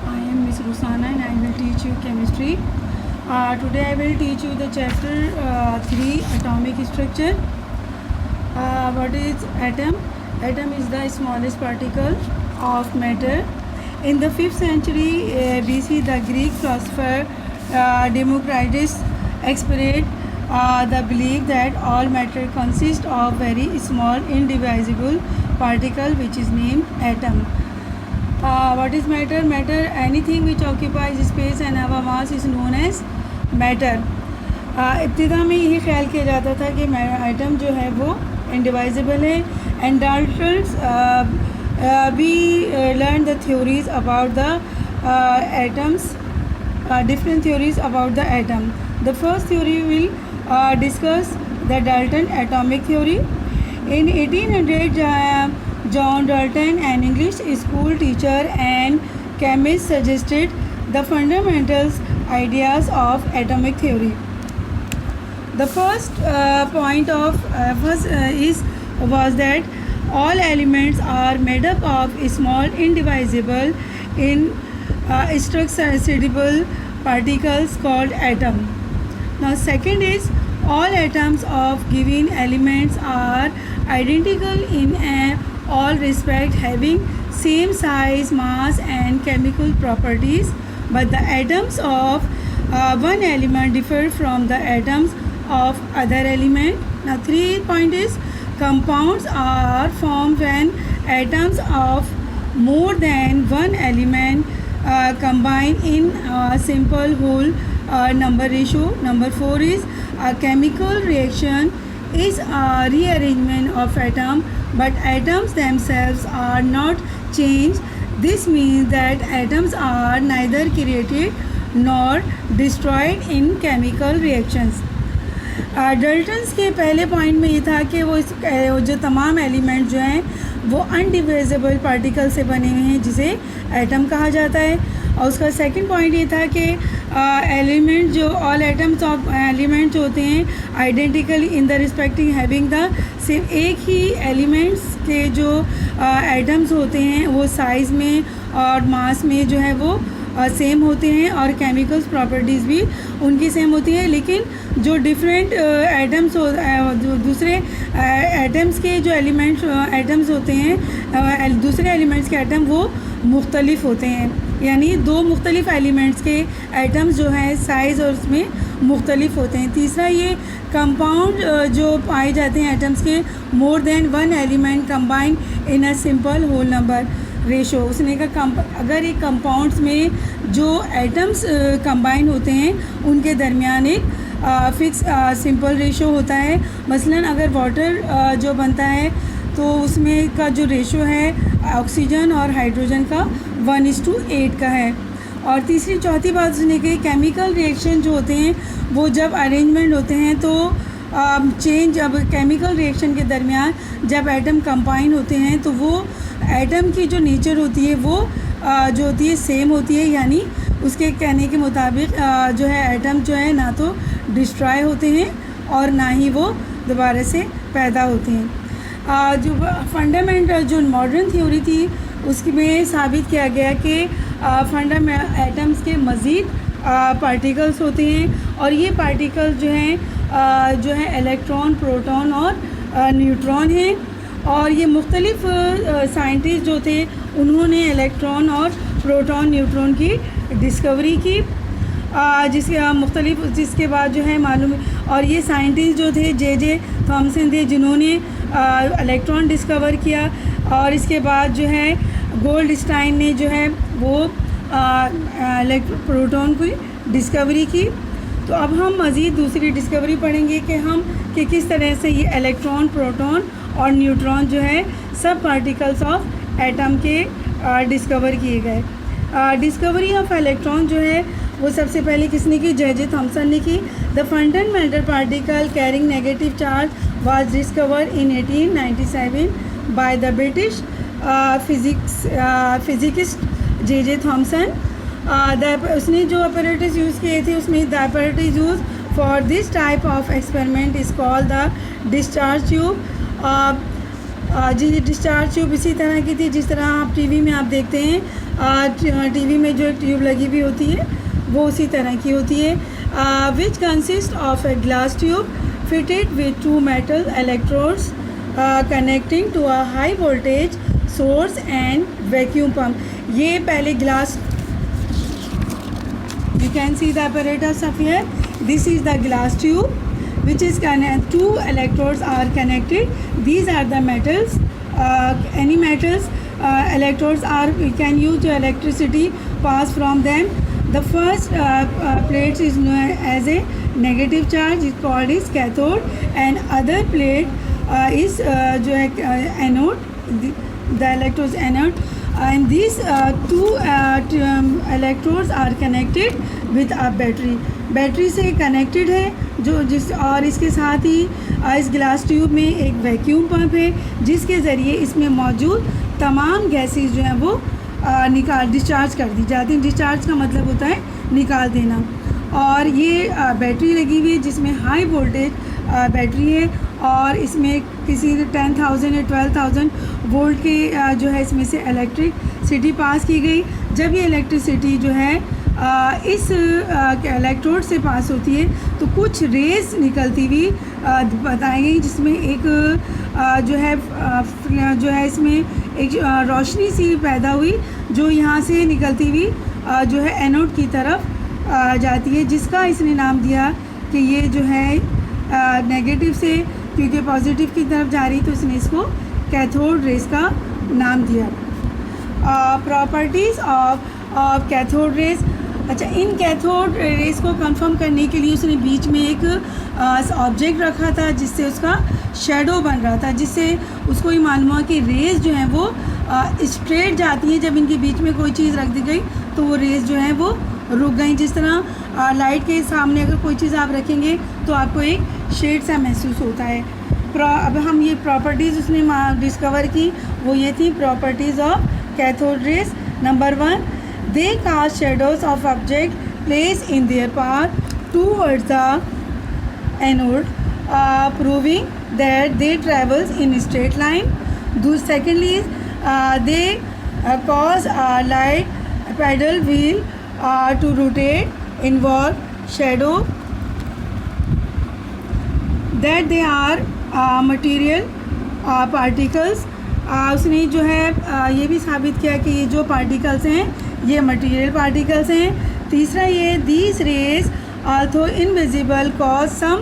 I am Miss Rusana and I will teach you chemistry. Today I will teach you the chapter 3 atomic structure. What is atom? Atom is the smallest particle of matter. In the 5th century BC, the Greek philosopher Democritus expressed the belief that all matter consists of very small indivisible particle which is named atom. What is matter? Matter, anything which occupies space and have a mass is known as matter. इब्तिदा में यही ख्याल किया जाता था कि item जो है वो इंडिवाइजिबल है. And Dalton's we learned the theories about the atoms, different theories about the atom. The first theory will discuss the Dalton atomic theory. In 1800, John Dalton, an English school teacher and chemist, suggested the fundamental ideas of atomic theory. The first point of was that all elements are made up of small, indivisible, indestructible particles called atom. Now, second is all atoms of given elements are identical in all respect, having same size, mass, and chemical properties. But the atoms of one element differ from the atoms of other element. Now, 3 point is compounds are formed when atoms of more than one element combine in a simple whole number ratio. Number 4 is a chemical reaction is a rearrangement of atom, but atoms themselves are not changed. This means that atoms are neither created nor destroyed in chemical reactions. डल्टन्स के पहले point में ये था कि वो जो तमाम element जो हैं वो अनडिविजिबल पार्टिकल से बने हुए हैं जिसे एटम कहा जाता है. और उसका सेकंड पॉइंट ये था कि एलिमेंट जो ऑल एटम्स ऑफ एलिमेंट्स होते हैं identical in the respecting having the सिर्फ एक ही एलिमेंट्स के जो एटम्स होते हैं वो साइज़ में और मास में जो है वो सेम होते हैं और केमिकल्स प्रॉपर्टीज़ भी उनकी सेम होती है. लेकिन जो डिफरेंट एटम्स जो दूसरे एटम्स के जो एटम्स होते हैं दूसरे एलिमेंट्स के एटम वो मुख्तलिफ होते हैं. यानी दो मुख्तलिफ एलिमेंट्स के एटम्स जो हैं साइज़ और उसमें मुख्तलिफ होते हैं. तीसरा ये कंपाउंड जो पाए जाते हैं एटम्स के more than one element combine in a simple whole number ratio. उसने कहा अगर एक कंपाउंड्स में जो एटम्स कंबाइन होते हैं उनके दरमियान एक फिक्स सिंपल रेशो होता है. मसलन अगर वाटर जो बनता है तो उसमें का जो रेशो है ऑक्सीजन और हाइड्रोजन का 1:8 का है. और तीसरी चौथी बात उसने कही केमिकल रिएक्शन जो होते हैं वो जब अरेंजमेंट होते हैं तो चेंज अब केमिकल रिएक्शन के दरमियान जब एटम कंबाइन होते हैं तो वो एटम की जो नेचर होती है वो जो होती है सेम होती है. यानी उसके कहने के मुताबिक जो है एटम जो है ना तो डिस्ट्रॉय होते हैं और ना ही वो दोबारा से पैदा होते हैं. जो फंडामेंटल जो मॉडर्न थ्योरी थी उसमें साबित किया गया कि एटम्स के मज़ीद पार्टिकल्स होते हैं और ये पार्टिकल्स जो हैं इलेक्ट्रॉन, प्रोटॉन और न्यूट्रॉन हैं. और ये मुख्तलिफ साइंटिस्ट जो थे उन्होंने इलेक्ट्रॉन और प्रोटॉन न्यूट्रॉन की डिस्कवरी की जिसके बाद जो है मालूम. और ये साइंटिस्ट जो थे जे थॉमसन थे जिन्होंने इलेक्ट्रॉन डिस्कवर किया. और इसके बाद जो है गोल्डस्टाइन ने जो है वो प्रोटॉन की डिस्कवरी की. तो अब हम मज़ीद दूसरी डिस्कवरी पढ़ेंगे कि किस तरह से ये इलेक्ट्रॉन, प्रोटॉन और न्यूट्रॉन जो है सब पार्टिकल्स ऑफ एटम के डिस्कवर किए गए. डिस्कवरी ऑफ इलेक्ट्रॉन जो है वो सबसे पहले किसने की? जे थॉमसन ने की. The fundamental particle carrying negative charge was discovered in 1897 by the British physicist J Thomson. उसने जो अपैरेटस यूज़ किए थे उसमें the apparatus use for this type of experiment is called the discharge tube. जी discharge tube इसी तरह की थी जिस तरह आप टीवी में आप देखते हैं टीवी में जो ट्यूब लगी हुई होती है वो उसी तरह की होती है. Which consist of a glass tube fitted with 2 metal electrodes connecting to a high voltage source and vacuum pump. ये पहले glass, you can see the apparatus of here. This is the glass tube which is 2 electrodes are connected. These are the metals, any metals, electrodes are, we can use electricity pass from them. The first plate is known as a negative charge, is called is cathode, and other plate is जो है anode, the electrodes anode. And these 2 electrodes are connected with a battery. Battery से connected है जो जिस, और इसके साथ ही इस ग्लास ट्यूब में एक वैक्यूम पंप है जिसके ज़रिए इसमें मौजूद तमाम गैसेस जो हैं वो डिस्चार्ज कर दी जाती हैं. डिस्चार्ज का मतलब होता है निकाल देना. और ये बैटरी लगी हुई है जिसमें हाई वोल्टेज बैटरी है और इसमें किसी 10,000 या 12,000 वोल्ट के जो है इसमें से इलेक्ट्रिसिटी पास की गई. जब ये इलेक्ट्रिसिटी जो है इस इलेक्ट्रोड से पास होती है तो कुछ रेस निकलती हुई बताई गई जिसमें एक जो है इसमें एक रोशनी सी पैदा हुई जो यहाँ से निकलती हुई जो है एनोड की तरफ जाती है, जिसका इसने नाम दिया कि ये जो है नेगेटिव से, क्योंकि पॉजिटिव की तरफ जा रही तो इसने इसको कैथोड रेस का नाम दिया. Properties of cathode rays. अच्छा, इन कैथोड रेस को कंफर्म करने के लिए उसने बीच में एक ऑब्जेक्ट रखा था जिससे उसका शेडो बन रहा था, जिससे उसको ये मालूम हुआ कि रेस जो हैं वो स्ट्रेट जाती हैं. जब इनके बीच में कोई चीज़ रख दी गई तो वो रेस जो है वो रुक गई. जिस तरह लाइट के सामने अगर कोई चीज़ आप रखेंगे तो आपको एक शेड सा महसूस होता है. अब हम ये प्रॉपर्टीज़ उसने डिस्कवर की, वो ये थी properties of cathode rays. Number 1, they cast shadows of object placed in their path towards the anode, proving that they travels in a straight line. Secondly, they cause a light pedal wheel to rotate, involve shadow, that they are material particles. उसने जो है ये भी साबित किया कि ये जो पार्टिकल्स हैं ये मटेरियल पार्टिकल्स हैं. तीसरा ये these rays although invisible cause some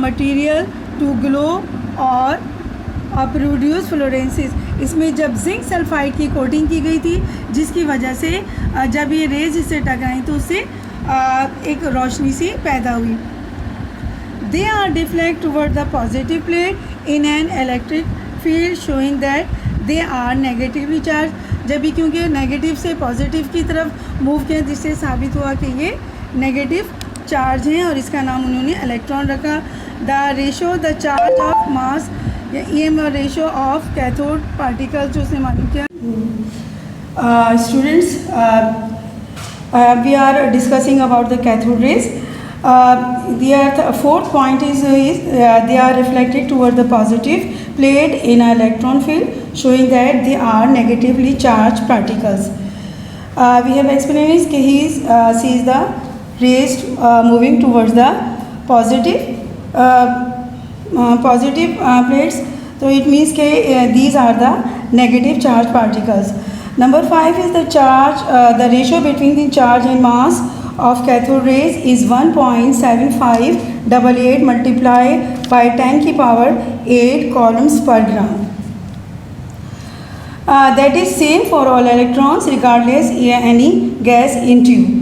material to glow और प्रोड्यूस फ्लोरेंसिस. इसमें जब जिंक सल्फाइड की कोटिंग की गई थी जिसकी वजह से जब ये रेज इससे टकराई तो उससे एक रोशनी सी पैदा हुई. They are deflect toward the positive plate in an electric field showing that they are negatively charge. जब भी क्योंकि नेगेटिव से पॉजिटिव की तरफ मूव किया जिससे साबित हुआ कि ये नेगेटिव चार्ज हैं और इसका नाम उन्होंने इलेक्ट्रॉन रखा. The ratio the charge of mass या EM ratio of cathode particles जो उसने मालूम किया. Students, we are discussing about the cathode rays. The fourth point is they are reflected toward the positive plate in an electron field, showing that they are negatively charged particles. We have experienced that he sees the rays moving towards the positive plates, so it means that these are the negative charged particles. Number 5 is the charge. The ratio between the charge and mass of cathode rays is 1.7588 multiplied by 10 की power 8 coulombs per gram. That is same for all electrons regardless any gas in tube.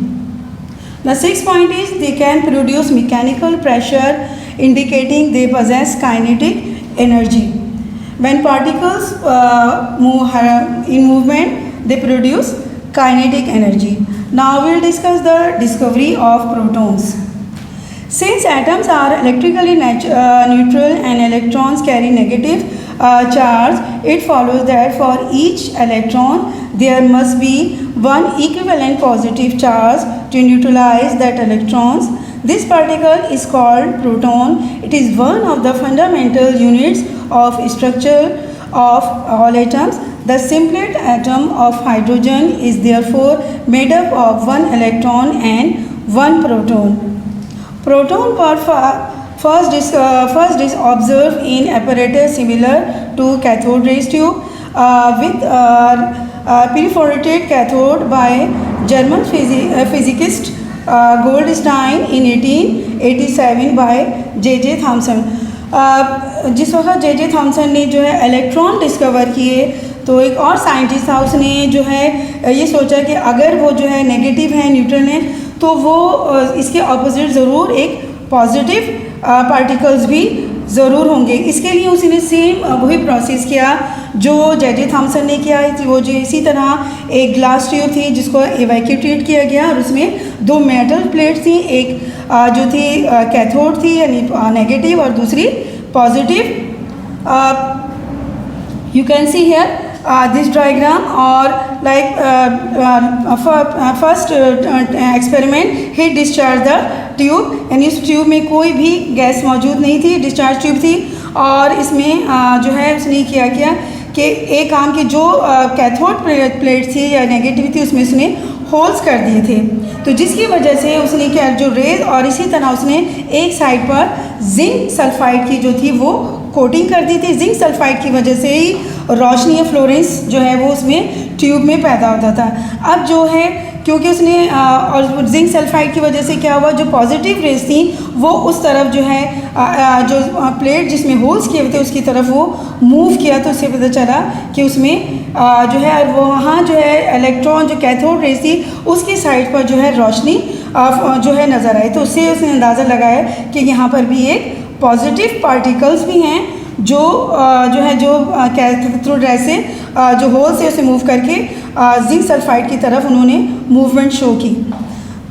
The sixth point is they can produce mechanical pressure indicating they possess kinetic energy. When particles move in movement, they produce kinetic energy. Now we'll discuss the discovery of protons. Since atoms are electrically neutral and electrons carry negative charge, it follows that for each electron there must be one equivalent positive charge to neutralize that electrons. This particle is called proton. It is one of the fundamental units of structure of all atoms. The simplest atom of hydrogen is therefore made up of one electron and one proton. Proton were first is observed in apparatus similar to cathode ray tube with perforated cathode by German physicist Goldstein in 1887 by J.J. Thomson. जिस वक्त J.J. Thompson ने जो है electron discover किए तो एक और scientist था, उसने जो है ये सोचा कि अगर वो जो है नेगेटिव है, न्यूट्रल है, तो वो इसके ऑपोजिट ज़रूर एक पॉजिटिव पार्टिकल्स भी ज़रूर होंगे। इसके लिए उसने सेम वही प्रोसेस किया जो J.J. थॉमसन ने किया। वो जो इसी तरह एक ग्लास ट्यूब थी जिसको इवैक्यूएट किया गया और उसमें दो मेटल प्लेट थी, एक जो थी कैथोड थी यानी नेगेटिव और दूसरी positive. You can see here this diagram or like first experiment he discharged the tube यानी इस ट्यूब में कोई भी गैस मौजूद नहीं थी, डिस्चार्ज ट्यूब थी और इसमें जो है उसने किया कि एक काम की जो कैथोड प्लेट थी या नेगेटिव थी उसमें उसने होल्स कर दिए थे, तो जिसकी वजह से उसने क्या जो रेज और इसी तरह उसने एक साइड पर जिंक सल्फाइड की जो थी वो कोटिंग कर दी थी। जिंक सल्फाइड की वजह से ही रोशनी या फ्लोरेंस जो है वो उसमें ट्यूब में पैदा होता था। अब जो है क्योंकि उसने और जिंक सल्फाइड की वजह से क्या हुआ, जो पॉजिटिव रेज थी वो उस तरफ जो है जो प्लेट जिसमें होल्स किए हुए थे उसकी तरफ वो मूव किया, तो उससे पता चला कि उसमें जो है वो वहाँ जो है इलेक्ट्रॉन जो कैथोड रेज थी उसकी साइड पर जो है रोशनी जो है नज़र आई, तो उससे उसने अंदाज़ा लगाया कि यहाँ पर भी एक पॉजिटिव पार्टिकल्स भी हैं जो कैथोड रे से जो होल से उसे मूव करके जिंक सल्फाइड की तरफ उन्होंने मूवमेंट शो की।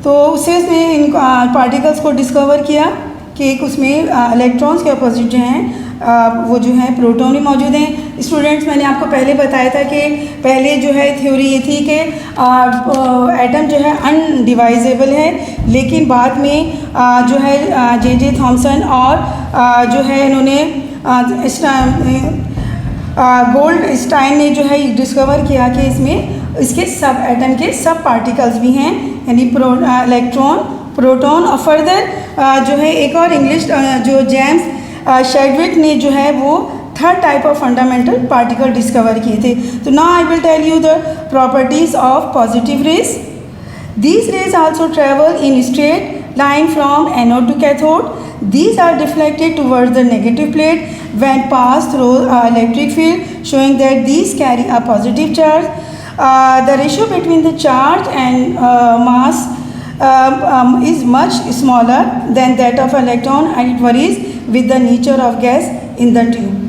तो उससे उसने इन पार्टिकल्स को डिस्कवर किया कि एक उसमें इलेक्ट्रॉन्स के अपोजिट जो हैं वो जो है प्रोटॉन भी मौजूद हैं। स्टूडेंट्स, मैंने आपको पहले बताया था कि पहले जो है थ्योरी ये थी कि एटम जो है अनडिवाइजेबल है, लेकिन बाद में जो है J.J. थॉमसन और जो है इन्होंने गोल्डस्टाइन ने जो है डिस्कवर किया कि इसमें इसके सब एटम के सब पार्टिकल्स भी हैं यानी इलेक्ट्रॉन, प्रोटॉन और फर्दर जो है एक और इंग्लिश जो जेम्स शेडविक ने जो है वो third type of fundamental particle discover किए थे। तो now I will tell you the properties of positive rays. These rays also travel in straight line from anode to cathode. These are deflected towards the negative plate when passed through electric field, showing that these carry a positive charge. The ratio between the charge and mass is much smaller than that of electron, and it varies with the nature of gas in the tube.